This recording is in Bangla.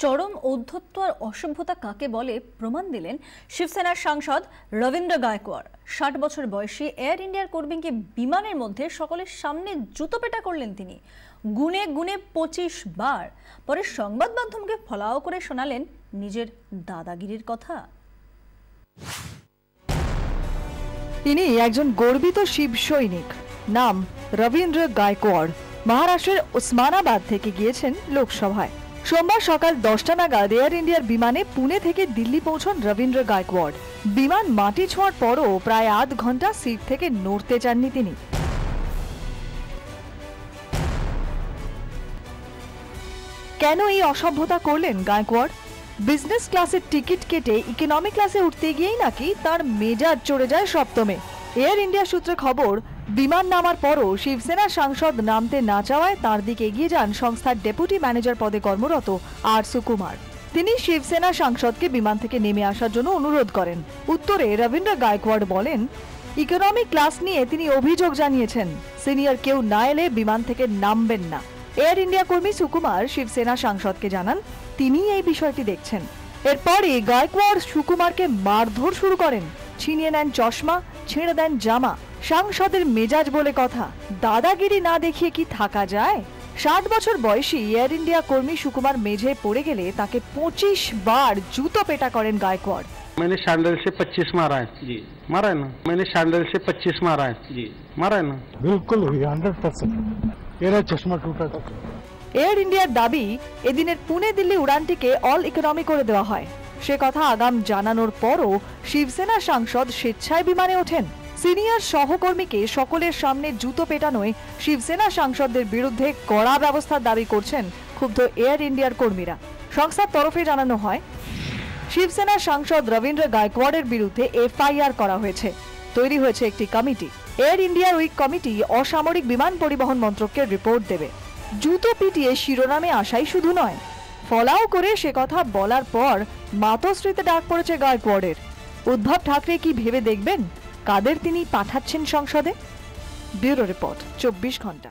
চরম ঔদ্ধত্য আর অসভ্যতা কাকে বলে প্রমাণ দিলেন শিবসেনার সাংসদ রবীন্দ্র গায়কোয়াড়। ৬০ বছর বয়সী এয়ার ইন্ডিয়ার কর্মীকে বিমানের মধ্যে সকলের সামনে জুতোপেটা করলেন তিনি, গুনে গুনে ২৫ বার। পরে সংবাদ মাধ্যমকে ফলাও করে শোনালেন নিজের দাদাগিরির কথা। তিনি একজন গর্বিত শিব সৈনিক, নাম রবীন্দ্র গায়কোয়াড়। মহারাষ্ট্রের ওসমানাবাদ থেকে গিয়েছেন লোকসভায়। সোমবার সকাল 10টা নাগাদ এয়ার ইন্ডিয়ার বিমানে পুনে থেকে দিল্লি পৌঁছন রবীন্দ্র গায়কোয়াড়। বিমান মাটি ছোঁয়ার পরও প্রায় আধ ঘন্টা সিট থেকে নড়তে চাননি তিনি। কেন এই অসভ্যতা করলেন গায়কোয়াড়? বিজনেস ক্লাসের টিকিট কেটে ইকোনমি ক্লাসে উঠতে গিয়েই নাকি তার মেজাজ চড়ে যায় সপ্তমে। এয়ার ইন্ডিয়া সূত্রে খবর, বিমান নামার পরও শিবসেনা সাংসদ নামতে না চাওয়ায় তাঁর দিকে এগিয়ে যান সংস্থার ডেপুটি ম্যানেজার পদে কর্মরত আর সুকুমার। তিনি শিবসেনা সাংসদকে বিমান থেকে নেমে আসার জন্য অনুরোধ করেন। উত্তরে রবীন্দ্র গায়কোয়াড় বলেন, ইকোনমি ক্লাস নিয়ে তিনি অভিযোগ জানিয়েছেন, সিনিয়র কেউ না এলে বিমান থেকে নামবেন না। এয়ার ইন্ডিয়া কর্মী সুকুমার শিবসেনা সাংসদকে জানান তিনি এই বিষয়টি দেখছেন। এরপরই গায়কোয়াড় সুকুমারকে মারধর শুরু করেন, ছিনিয়ে নেন চশমা, ছেড়ে দেন জামা। সাংসদের মেজাজ বলে কথা, দাদাগিরি না দেখিয়ে কি থাকা যায়? ৬০ বছর বয়সী এয়ার ইন্ডিয়া কর্মী সুকুমার মেঝে পড়ে গেলে তাকে ২৫ বার জুতো পেটা করেন গায়কোয়াড়। मैंने सैंडल से 25 मारा है जी, मारा है ना। मैंने सैंडल से 25 मारा है जी, मारा है ना। बिल्कुल हुई 100%। मेरा चश्मा टूटा था। এয়ার ইন্ডিয়ার দাবি, এদিনের পুনে দিল্লি উড়ানটিকে অল ইকোনমি করে দেওয়া হয়। সে কথা আগাম জানানোর পরও শিবসেনা সাংসদ স্বেচ্ছায় বিমানে ওঠেন। সিনিয়র সহকর্মীকে সকলের সামনে জুতো পেটানোয় শিবসেনা সাংসদদের বিরুদ্ধে কড়া ব্যবস্থার দাবি করছেন ক্ষুব্ধ এয়ার ইন্ডিয়ার কর্মীরা। সংস্থার তরফে জানানো হয়, শিবসেনা সাংসদ রবীন্দ্র গায়কোয়াড়ের বিরুদ্ধে এফআইআর করা হয়েছে। তৈরি হয়েছে একটি কমিটি। এয়ার ইন্ডিয়ার ওই কমিটি অসামরিক বিমান পরিবহন মন্ত্রককে রিপোর্ট দেবে। জুতো পিটিয়ে শিরোনামে আসাই শুধু নয়, ফলাও করে সে কথা বলার পর মাতশ্রীতে ডাক পড়েছে গায়কোয়াড়ের। উদ্ধব ঠাকরে কি ভেবে দেখবেন কাদের তিনি পাঠাচ্ছেন সংসদে? ব্যুরো রিপোর্ট, 24 ঘন্টা।